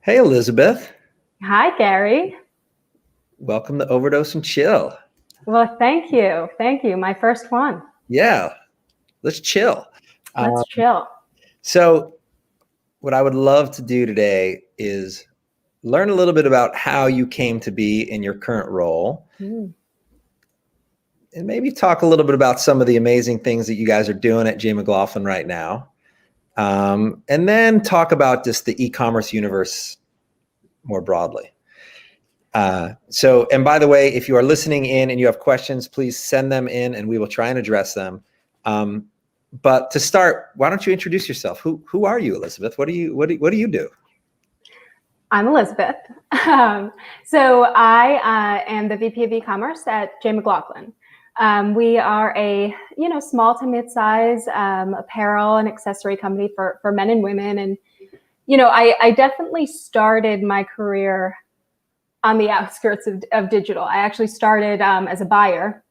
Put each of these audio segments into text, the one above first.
Hey, Elizabeth. Hi, Gary. Welcome to Overdose and Chill. Well, thank you. Thank you. My first one. Yeah, let's chill. Let's chill. So, what I would love to do today is learn a little bit about how you came to be in your current role Mm. and maybe talk a little bit about some of the amazing things that you guys are doing at McLaughlin right now. And then talk about just the e-commerce universe more broadly. And by the way, if you are listening in and you have questions, please send them in and we will try and address them. But to start, why don't you introduce yourself? Who are you, Elizabeth? What do you do? I'm Elizabeth. So I am the VP of e-commerce at McLaughlin. We are a small to mid-size apparel and accessory company for men and women. And I definitely started my career on the outskirts of digital. I actually started as a buyer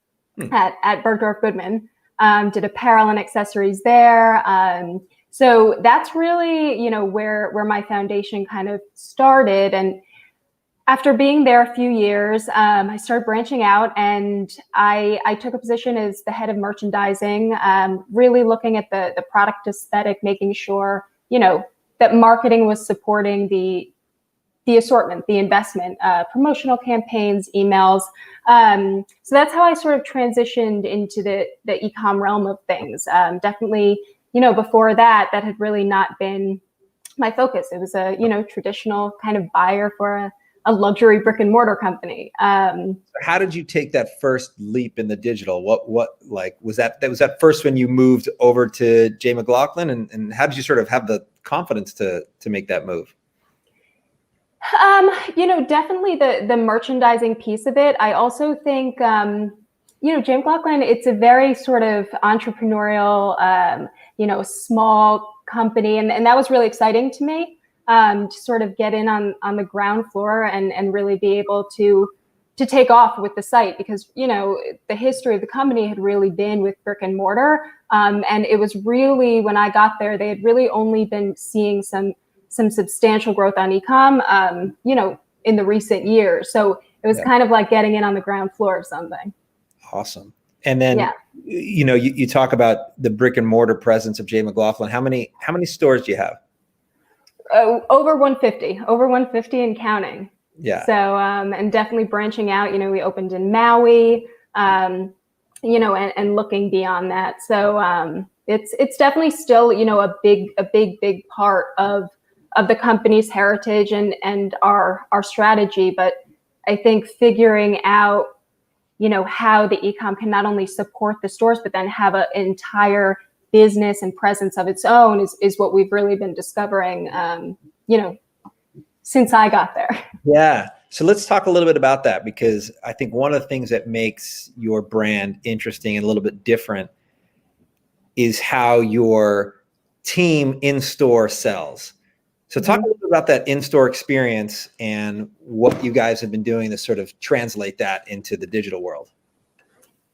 at Bergdorf Goodman, did apparel and accessories there. So that's really, where my foundation kind of started. And after being there a few years, I started branching out, and I took a position as the head of merchandising, really looking at the product aesthetic, making sure, that marketing was supporting the assortment, the investment, promotional campaigns, emails. So that's how I sort of transitioned into the e-com realm of things. Definitely, before that had really not been my focus. It was a, traditional kind of buyer for a luxury brick and mortar company. How did you take that first leap in the digital? What was that first when you moved over to McLaughlin, and how did you sort of have the confidence to make that move? Definitely the merchandising piece of it. I also think, McLaughlin, it's a very sort of entrepreneurial, small company. And that was really exciting to me, to sort of get in on the ground floor and really be able to take off with the site, because, the history of the company had really been with brick and mortar. And it was really, when I got there, they had really only been seeing some substantial growth on e-com, in the recent years. So it was kind of like getting in on the ground floor of something. Awesome. And then, you talk about the brick and mortar presence of McLaughlin. How many stores do you have? Over 150 and counting. Yeah. So, and definitely branching out, we opened in Maui, and looking beyond that. So, it's definitely still, a big part of the company's heritage and our strategy. But I think figuring out, how the e-com can not only support the stores, but then have an entire business and presence of its own is what we've really been discovering, since I got there. Yeah. So let's talk a little bit about that, because I think one of the things that makes your brand interesting and a little bit different is how your team in store sells. So talk a little bit about that in-store experience and what you guys have been doing to sort of translate that into the digital world.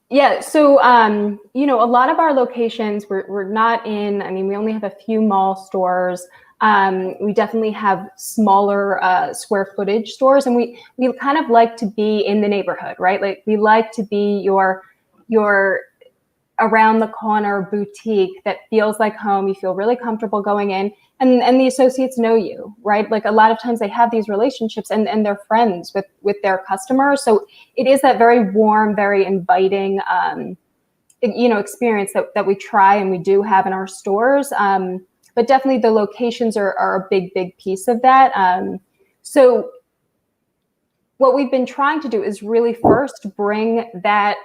Yeah. So, a lot of our locations, we're not in, we only have a few mall stores. We definitely have smaller square footage stores, and we kind of like to be in the neighborhood, right? Like, we like to be your around the corner boutique that feels like home. You feel really comfortable going in, and the associates know you, right? Like, a lot of times they have these relationships and they're friends with their customers. So it is that very warm, very inviting, experience that we try and we do have in our stores. But definitely the locations are a big piece of that. So what we've been trying to do is really first bring that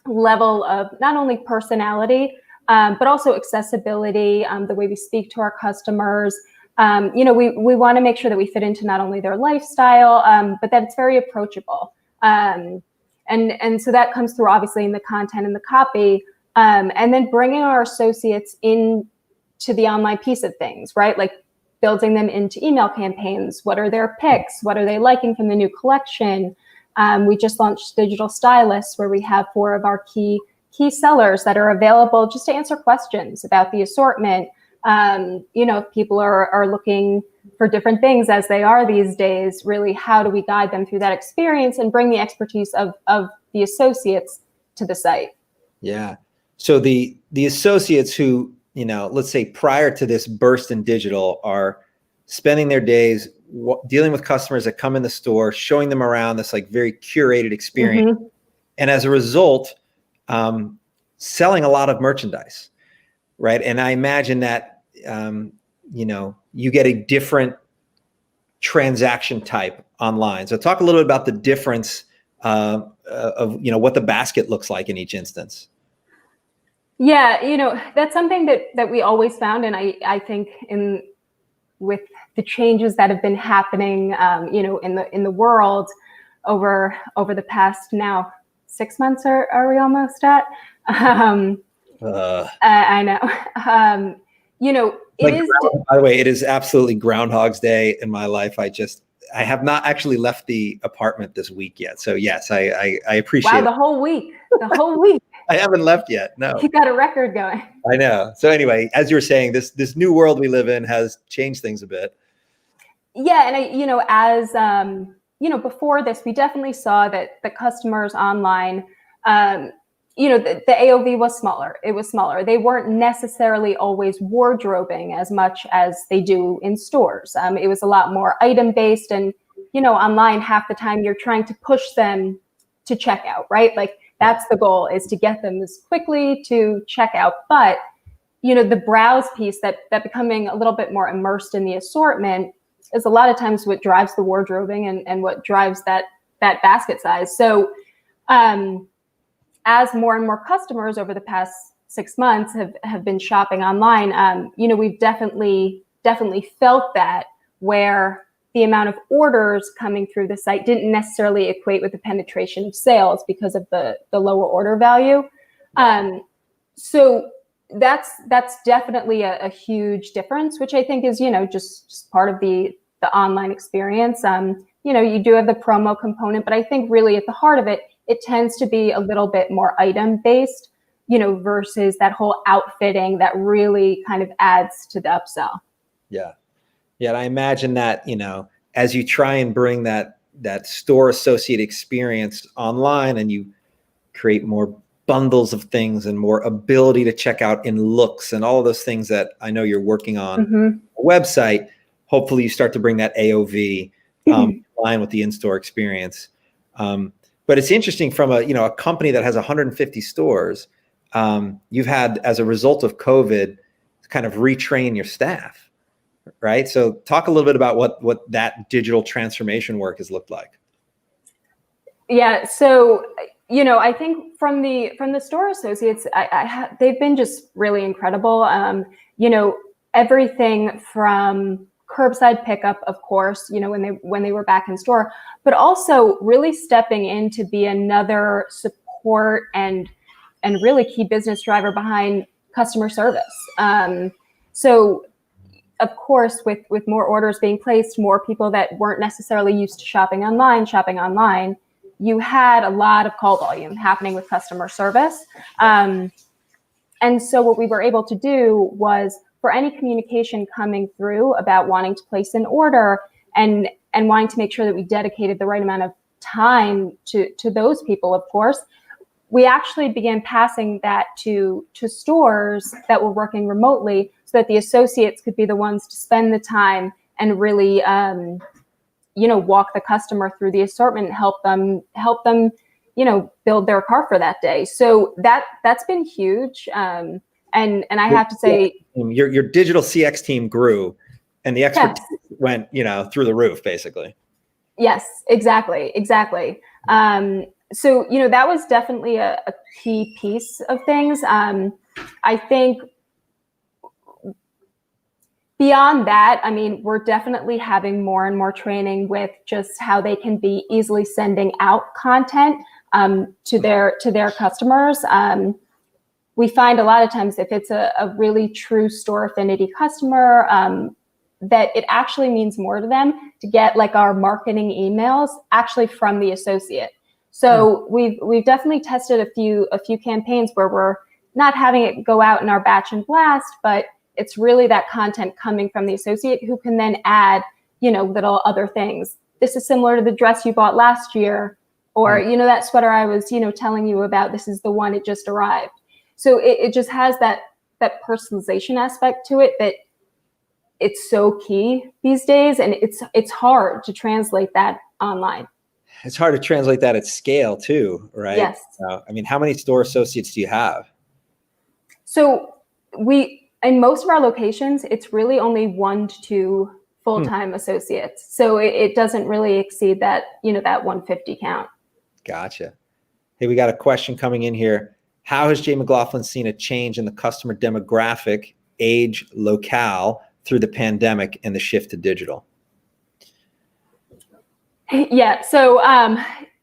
level of not only personality, but also accessibility, the way we speak to our customers. We want to make sure that we fit into not only their lifestyle, but that it's very approachable. And so that comes through obviously in the content and the copy, and then bringing our associates in to the online piece of things, right? Like building them into email campaigns. What are their picks? What are they liking from the new collection? We just launched Digital Stylists, where we have 4 of our key sellers that are available just to answer questions about the assortment. If people are looking for different things as they are these days, really, how do we guide them through that experience and bring the expertise of the associates to the site? Yeah. So the associates who, let's say prior to this burst in digital are spending their days dealing with customers that come in the store, showing them around this like very curated experience. Mm-hmm. And as a result, selling a lot of merchandise, right? And I imagine that, you get a different transaction type online. So talk a little bit about the difference of what the basket looks like in each instance. Yeah, that's something that we always found. And I think with the changes that have bbeen happening, in the world over the past now 6 months, are we almost at? I know. By the way, it is absolutely Groundhog's Day in my life. I have not actually left the apartment this week yet. So yes, I appreciate it. Wow, the whole week. I haven't left yet. No. You got a record going. I know. So anyway, as you were saying, this new world we live in has changed things a bit. Yeah, and before this, we definitely saw that the customers online, the AOV was smaller. It was smaller. They weren't necessarily always wardrobing as much as they do in stores. It was a lot more item based, and online half the time you're trying to push them to checkout, right? Like that's the goal, is to get them as quickly to checkout. But the browse piece, that becoming a little bit more immersed in the assortment, is a lot of times what drives the wardrobing and what drives that basket size. So as more and more customers over the past 6 months have been shopping online, we've definitely felt that, where the amount of orders coming through the site didn't necessarily equate with the penetration of sales because of the lower order value. So that's definitely a huge difference, which I think is, just part of the online experience. You do have the promo component, but I think really at the heart of it, it tends to be a little bit more item based, versus that whole outfitting that really kind of adds to the upsell. Yeah. Yeah. And I imagine that, as you try and bring that store associate experience online, and you create more bundles of things and more ability to check out in looks and all of those things that I know you're working on the website, hopefully you start to bring that AOV in line with the in-store experience. But it's interesting from a company that has 150 stores, you've had, as a result of COVID, kind of retrain your staff, right? So talk a little bit about what that digital transformation work has looked like. Yeah. So, I think from the store associates, they've been just really incredible. Everything from curbside pickup, of course, when they were back in store, but also really stepping in to be another support and really key business driver behind customer service. So of course, with more orders being placed, more people that weren't necessarily used to shopping online, you had a lot of call volume happening with customer service. And so what we were able to do was, for any communication coming through about wanting to place an order and wanting to make sure that we dedicated the right amount of time to those people, of course, we actually began passing that to stores that were working remotely, so that the associates could be the ones to spend the time and really walk the customer through the assortment and help them build their cart for that day. So that's been huge. And I have to say, your digital CX team grew, and the expertise went, through the roof, basically. Yes, exactly. So, that was definitely a key piece of things. I think beyond that, we're definitely having more and more training with just how they can be easily sending out content to their customers. We find a lot of times, if it's a really true store affinity customer, that it actually means more to them to get like our marketing emails actually from the associate. So we've definitely tested a few campaigns where we're not having it go out in our batch and blast, but It's really that content coming from the associate who can then add, little other things. This is similar to the dress you bought last year, or, that sweater I was, telling you about, this is the one, it just arrived. So it just has that personalization aspect to it that it's so key these days. And it's hard to translate that online. It's hard to translate that at scale too, right? Yes. How many store associates do you have? So in most of our locations, it's really only 1 to 2 full-time associates. So it doesn't really exceed that, that 150 count. Gotcha. Hey, we got a question coming in here. How has J. McLaughlin seen a change in the customer demographic, age, locale through the pandemic and the shift to digital? Yeah, so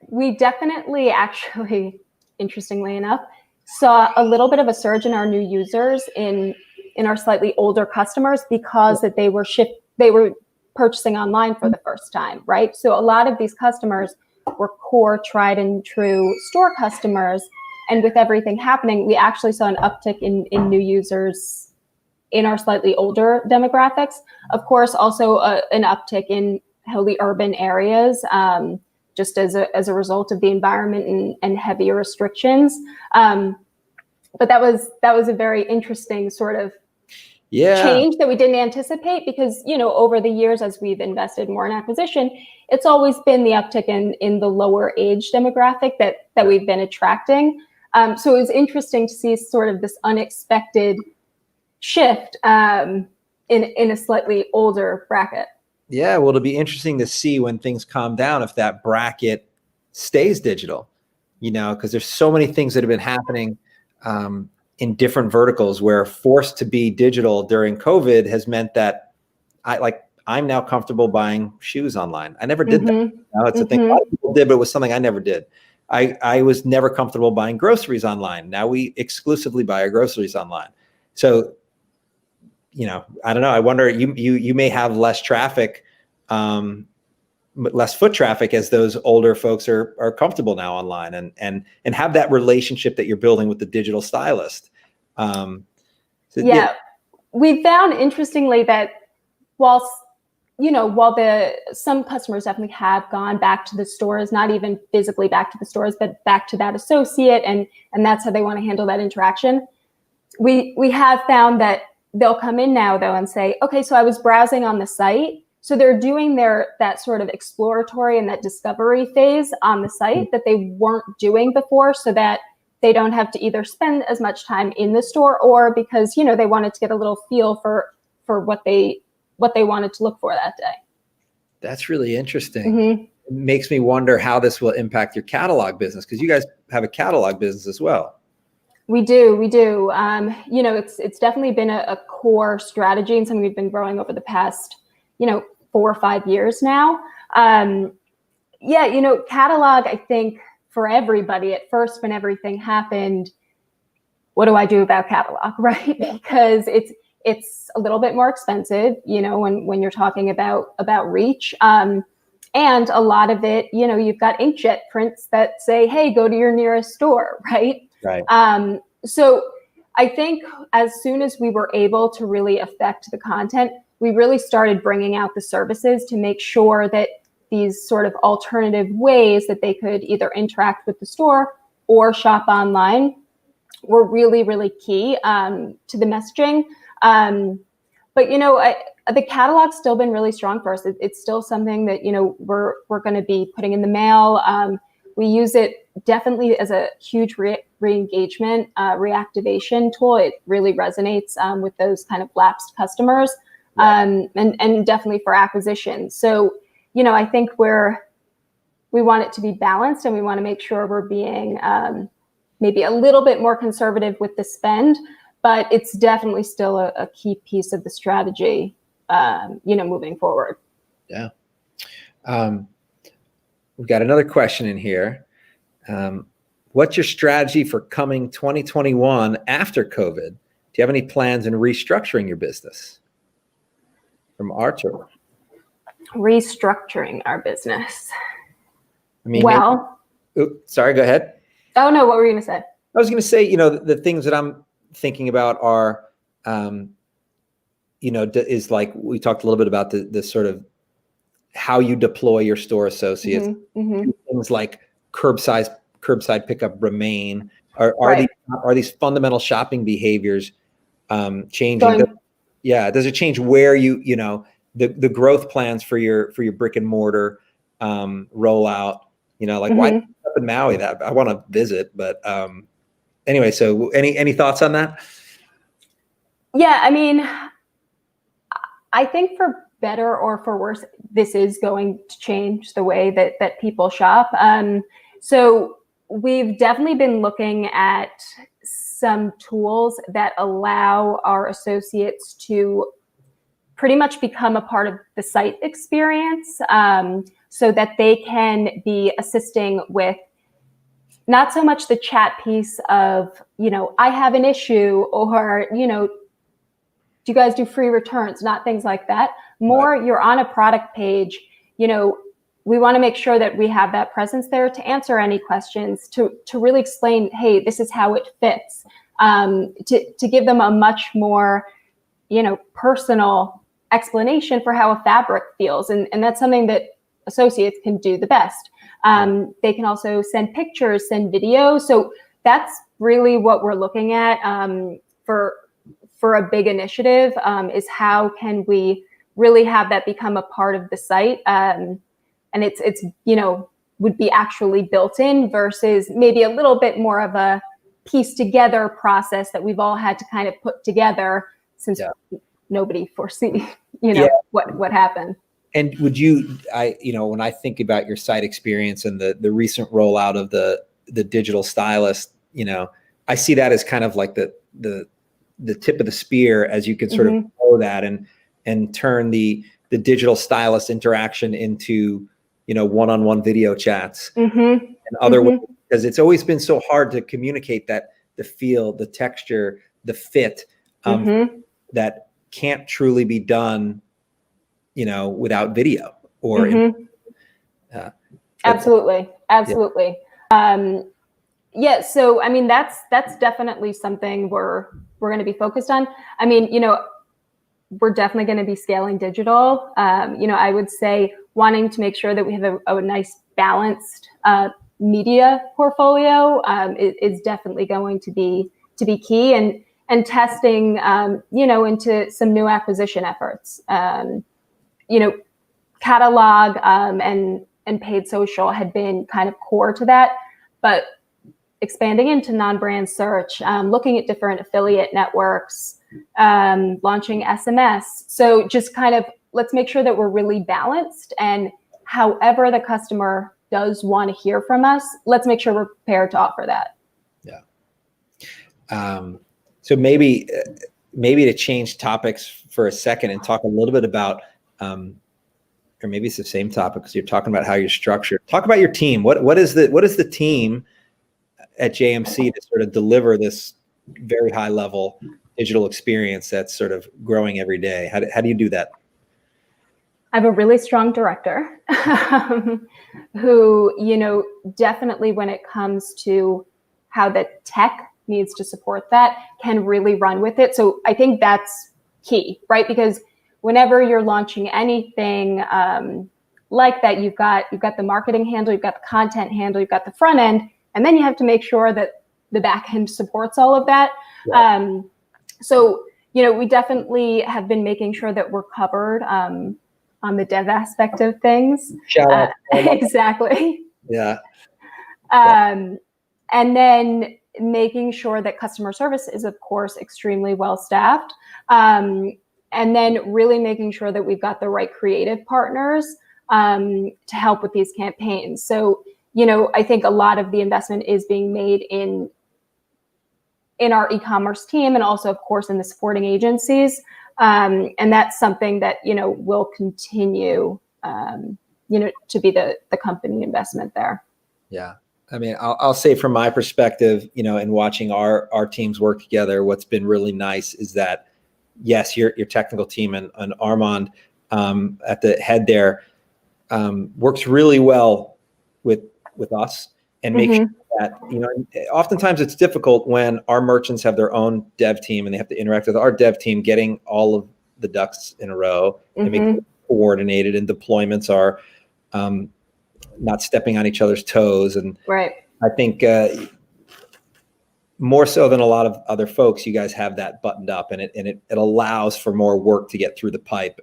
we definitely actually, interestingly enough, saw a little bit of a surge in our new users in our slightly older customers because that they were purchasing online for the first time, right? So a lot of these customers were core, tried and true store customers. And with everything happening, we actually saw an uptick in new users in our slightly older demographics. Of course, also an uptick in heavily urban areas, just as a result of the environment and heavier restrictions. But that was a very interesting sort of change that we didn't anticipate because, over the years, as we've invested more in acquisition, it's always been the uptick in the lower age demographic that we've been attracting. So it was interesting to see sort of this unexpected shift in a slightly older bracket. Yeah, well, it'll be interesting to see when things calm down if that bracket stays digital, because there's so many things that have been happening in different verticals where forced to be digital during COVID has meant that I'm now comfortable buying shoes online. I never did that. It's a thing a lot of people did, but it was something I never did. I was never comfortable buying groceries online. Now we exclusively buy our groceries online. So, I don't know. I wonder, you may have less traffic, less foot traffic as those older folks are comfortable now online and have that relationship that you're building with the digital stylist. We found interestingly that while some customers definitely have gone back to the stores, not even physically back to the stores, but back to that associate, and that's how they want to handle that interaction. We have found that they'll come in now though and say, okay, so I was browsing on the site. So they're doing that sort of exploratory and that discovery phase on the site that they weren't doing before, so that they don't have to either spend as much time in the store or because, they wanted to get a little feel for what they wanted to look for that day. That's really interesting. It makes me wonder how this will impact your catalog business, because you guys have a catalog business as well. We do. It's definitely been a core strategy and something we've been growing over the past, 4 or 5 years now. Catalog, I think for everybody at first when everything happened, what do I do about catalog, right? Because it's a little bit more expensive, when you're talking about reach. And a lot of it, you've got inkjet prints that say, hey, go to your nearest store, right? Right. So I think as soon as we were able to really affect the content, we really started bringing out the services to make sure that these sort of alternative ways that they could either interact with the store or shop online were really, really key to the messaging. But the catalog's still been really strong for us. It's still something that we're going to be putting in the mail. We use it definitely as a huge re-engagement, reactivation tool. It really resonates with those kind of lapsed customers, and definitely for acquisition. So, I think we want it to be balanced, and we want to make sure we're being maybe a little bit more conservative with the spend, but it's definitely still a key piece of the strategy, moving forward. Yeah. We've got another question in here. What's your strategy for coming 2021 after COVID? Do you have any plans in restructuring your business? From Arthur. Restructuring our business. Sorry, go ahead. Oh no, what were you going to say? I was going to say, the things that I'm thinking about are is like, we talked a little bit about the sort of how you deploy your store associates. Things like curbside pickup remain. Are these fundamental shopping behaviors changing? Does it change where the growth plans for your brick and mortar rollout? Why up in Maui that I want to visit, but anyway. So any thoughts on that? Yeah, I mean, I think for better or for worse, this is going to change the way that people shop. So we've definitely been looking at some tools that allow our associates to pretty much become a part of the site experience, so that they can be assisting with not so much the chat piece of, I have an issue, or, do you guys do free returns? Not things like that. More, right. You're on a product page, we want to make sure that we have that presence there to answer any questions, to really explain, hey, this is how it fits, to give them a much more, personal explanation for how a fabric feels. And that's something that associates can do the best. They can also send pictures, send video. So that's really what we're looking at for a big initiative, is how can we really have that become a part of the site, and it's would be actually built in versus maybe a little bit more of a piece together process that we've all had to kind of put together since nobody foresee what happened. And would when I think about your site experience and the recent rollout of the digital stylist, I see that as kind of like the tip of the spear, as you can sort of follow that and turn the digital stylist interaction into, one-on-one video chats and other ways, because it's always been so hard to communicate that the feel, the texture, the fit, that can't truly be done, without video or absolutely. So I mean, that's definitely something we're going to be focused on. I mean, we're definitely going to be scaling digital. I would say wanting to make sure that we have a nice balanced media portfolio is definitely going to be key, and testing into some new acquisition efforts. Catalog and paid social had been kind of core to that, but expanding into non-brand search, looking at different affiliate networks, launching SMS. So just kind of, let's make sure that we're really balanced, and however the customer does want to hear from us, let's make sure we're prepared to offer that. Yeah. So maybe to change topics for a second and talk a little bit about, or maybe it's the same topic because you're talking about how you're structured. Talk about your team. What is the team at JMC to sort of deliver this very high level digital experience that's sort of growing every day? How do you do that? I have a really strong director who, definitely when it comes to how the tech needs to support that, can really run with it. So I think that's key, right? Because whenever you're launching anything like that, you've got the marketing handle, you've got the content handle, you've got the front end, and then you have to make sure that the back end supports all of that. Yeah. So, we definitely have been making sure that we're covered on the dev aspect of things. Shout out. Exactly. Yeah. And then making sure that customer service is, of course, extremely well staffed. And then really making sure that we've got the right creative partners to help with these campaigns. So, I think a lot of the investment is being made in our e-commerce team, and also, of course, in the supporting agencies. And that's something that, will continue, to be the company investment there. Yeah. I mean, I'll say from my perspective, in watching our teams work together, what's been really nice is that, yes, your technical team and Armand at the head there works really well with us, and make sure that, oftentimes it's difficult when our merchants have their own dev team and they have to interact with our dev team, getting all of the ducks in a row and make it coordinated, and deployments are not stepping on each other's toes. And right. I think more so than a lot of other folks, you guys have that buttoned up, and it allows for more work to get through the pipe.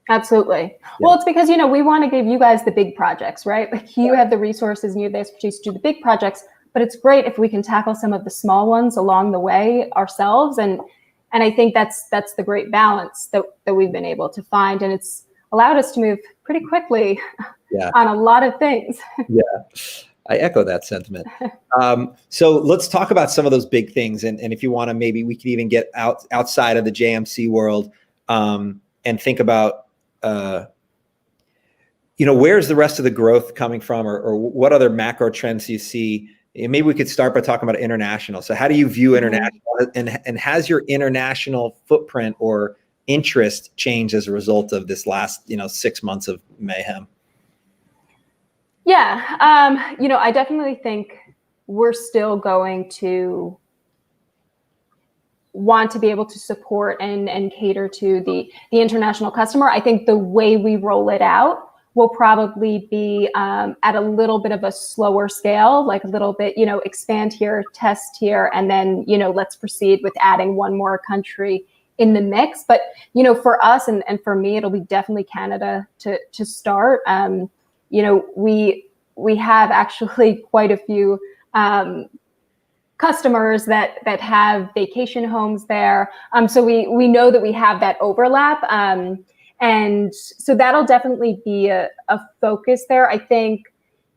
Absolutely. Yeah. Well, it's because, we want to give you guys the big projects, right? Like you have the resources and you have the expertise to do the big projects, but it's great if we can tackle some of the small ones along the way ourselves. And I think that's the great balance that we've been able to find. And it's allowed us to move pretty quickly on a lot of things. Yeah, I echo that sentiment. So let's talk about some of those big things. And if you want to, maybe we could even get outside of the JMC world and think about, where's the rest of the growth coming from, or what other macro trends do you see? And maybe we could start by talking about international. So how do you view international, and has your international footprint or interest changed as a result of this last, 6 months of mayhem? Yeah. I definitely think we're still going to want to be able to support and cater to the international customer. I think the way we roll it out will probably be at a little bit of a slower scale, like a little bit, expand here, test here, and then, let's proceed with adding one more country in the mix. But, for us and for me, it'll be definitely Canada to start. We have actually quite a few customers that have vacation homes there. So we know that we have that overlap. And so that'll definitely be a focus there. I think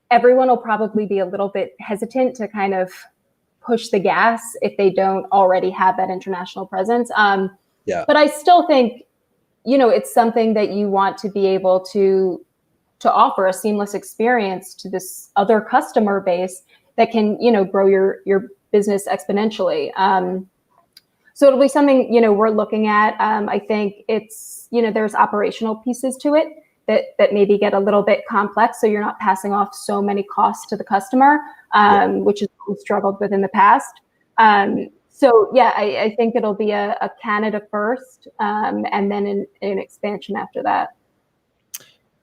everyone will probably be a little bit hesitant to kind of push the gas if they don't already have that international presence. But I still think, it's something that you want to be able to offer a seamless experience to this other customer base that can, grow your business exponentially. So it'll be something, we're looking at. I think it's, there's operational pieces to it that maybe get a little bit complex. So you're not passing off so many costs to the customer, which is what we struggled with in the past. So yeah, I think it'll be a Canada first, and then an expansion after that.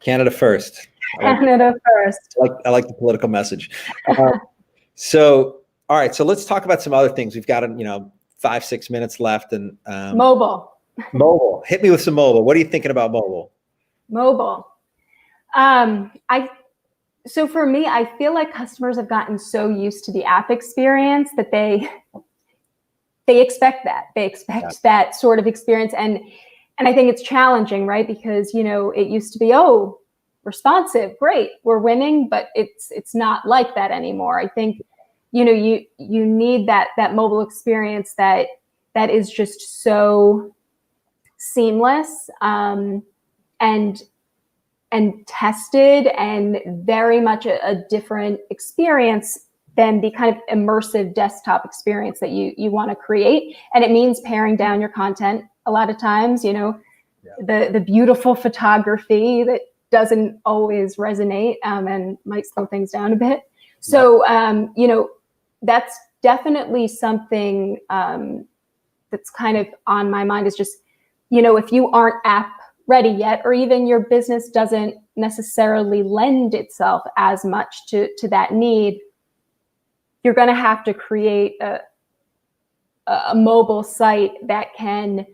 Canada first. Canada first. I like the political message. So, all right. So let's talk about some other things. We've got 5-6 minutes left, and mobile. Mobile. Hit me with some mobile. What are you thinking about mobile? Mobile. So for me, I feel like customers have gotten so used to the app experience that they expect that. They expect that sort of experience, and I think it's challenging, right? Because it used to be, responsive, great, we're winning, but it's not like that anymore. I think you need that mobile experience that is just so seamless and tested, and very much a different experience than the kind of immersive desktop experience that you want to create. And it means paring down your content a lot of times, the beautiful photography that doesn't always resonate and might slow things down a bit. So, that's definitely something that's kind of on my mind, is just, if you aren't app ready yet, or even your business doesn't necessarily lend itself as much to that need, you're going to have to create a mobile site that can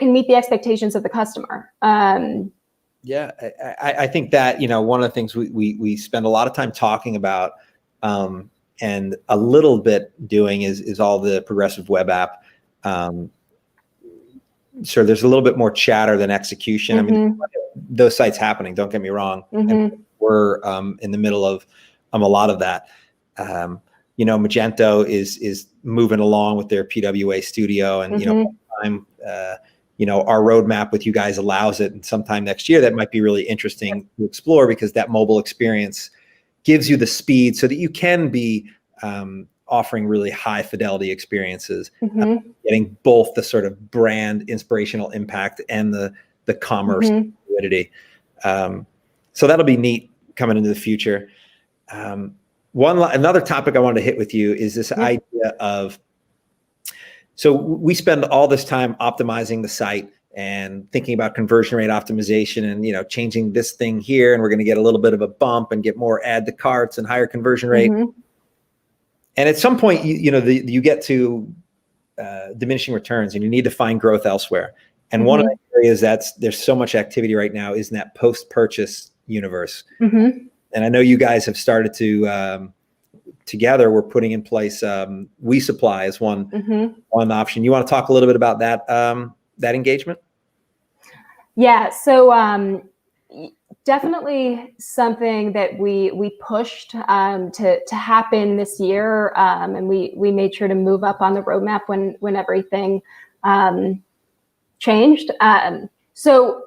meet the expectations of the customer. Yeah, I think that, one of the things we spend a lot of time talking about and a little bit doing is all the progressive web app. So there's a little bit more chatter than execution. I mean, those sites happening, don't get me wrong. And we're in the middle of a lot of that. Magento is moving along with their PWA studio, and our roadmap with you guys allows it, and sometime next year that might be really interesting to explore, because that mobile experience gives you the speed so that you can be offering really high fidelity experiences, getting both the sort of brand inspirational impact and the commerce fluidity. So that'll be neat coming into the future. Another topic I wanted to hit with you is this idea of, so we spend all this time optimizing the site and thinking about conversion rate optimization and, you know, changing this thing here, and we're going to get a little bit of a bump and get more add to carts and higher conversion rate. Mm-hmm. And at some point, you know, you get to diminishing returns and you need to find growth elsewhere. And one of the areas there's so much activity right now is in that post-purchase universe. Mm-hmm. And I know you guys have started to, together, we're putting in place We Supply as one option. You want to talk a little bit about that, that engagement? Yeah, so definitely something that we pushed to happen this year, and we made sure to move up on the roadmap when everything changed. So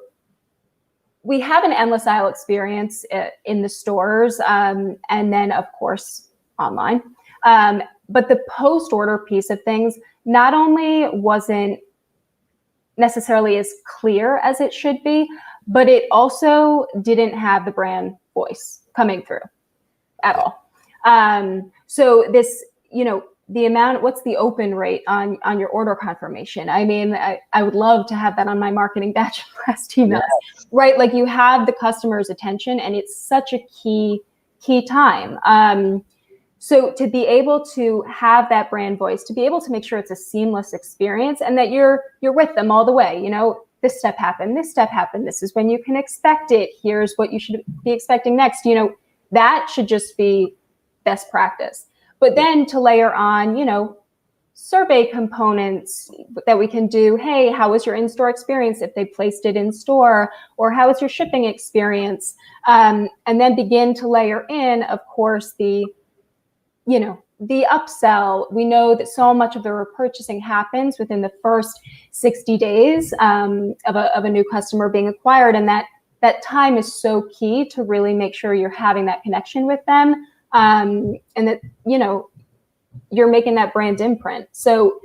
we have an endless aisle experience in the stores, and then of course online. But the post-order piece of things not only wasn't necessarily as clear as it should be, but it also didn't have the brand voice coming through at all. So this, you know, the amount, what's the open rate on your order confirmation? I mean, I would love to have that on my marketing batch blast emails, right? Like, you have the customer's attention, and it's such a key time. So to be able to have that brand voice, to be able to make sure it's a seamless experience and that you're with them all the way, you know, this step happened, this is when you can expect it, here's what you should be expecting next, you know, that should just be best practice. But then to layer on, you know, survey components that we can do. Hey, how was your in-store experience if they placed it in store? Or how was your shipping experience? And then begin to layer in, of course, the upsell. We know that so much of the repurchasing happens within the first 60 days of a new customer being acquired. And that time is so key to really make sure you're having that connection with them. And that, you know, you're making that brand imprint. So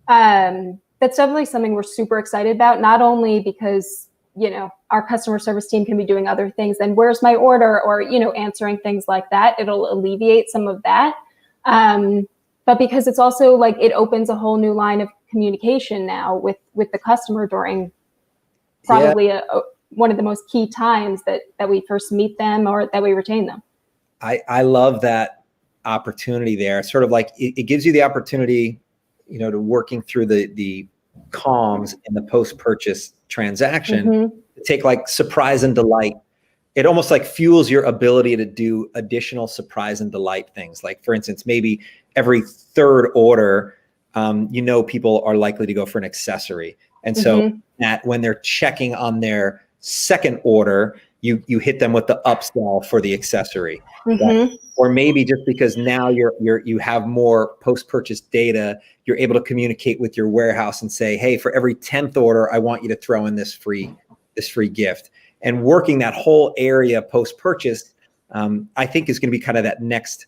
that's definitely something we're super excited about, not only because, you know, our customer service team can be doing other things than where's my order, or, you know, answering things like that. It'll alleviate some of that. But because it's also like, it opens a whole new line of communication now with the customer during probably one of the most key times that we first meet them or that we retain them. I love that opportunity there. Sort of like it gives you the opportunity, you know, to working through the comms in the post-purchase transaction, to take like surprise and delight. It almost like fuels your ability to do additional surprise and delight things. Like, for instance, maybe every third order, you know, people are likely to go for an accessory. And so that when they're checking on their second order, you hit them with the upsell for the accessory. Right? Or maybe just because now you have more post-purchase data, you're able to communicate with your warehouse and say, hey, for every 10th order, I want you to throw in this free gift. And working that whole area post-purchase, I think is going to be kind of that next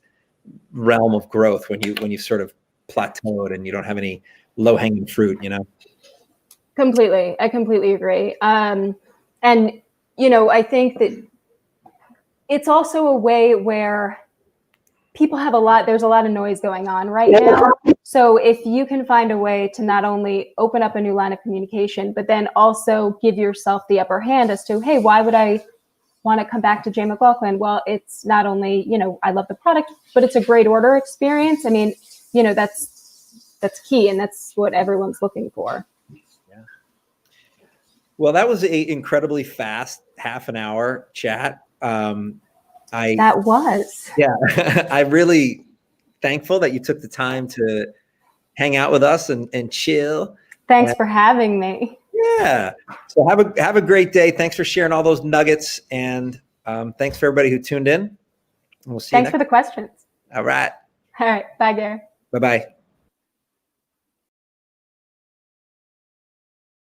realm of growth when you've sort of plateaued and you don't have any low-hanging fruit, you know? Completely. I completely agree. And, you know, I think that it's also a way where people have there's a lot of noise going on right now. So if you can find a way to not only open up a new line of communication, but then also give yourself the upper hand as to, hey, why would I want to come back to J. McLaughlin? Well, it's not only, you know, I love the product, but it's a great order experience. I mean, you know, that's key, and that's what everyone's looking for. Yeah. Well, that was an incredibly fast half an hour chat. That was. Yeah, I'm really thankful that you took the time to hang out with us and chill. Thanks for having me. Yeah. So have a great day. Thanks for sharing all those nuggets, and thanks for everybody who tuned in. We'll see you next. Thanks for the questions. All right. All right. Bye, Gary. Bye-bye.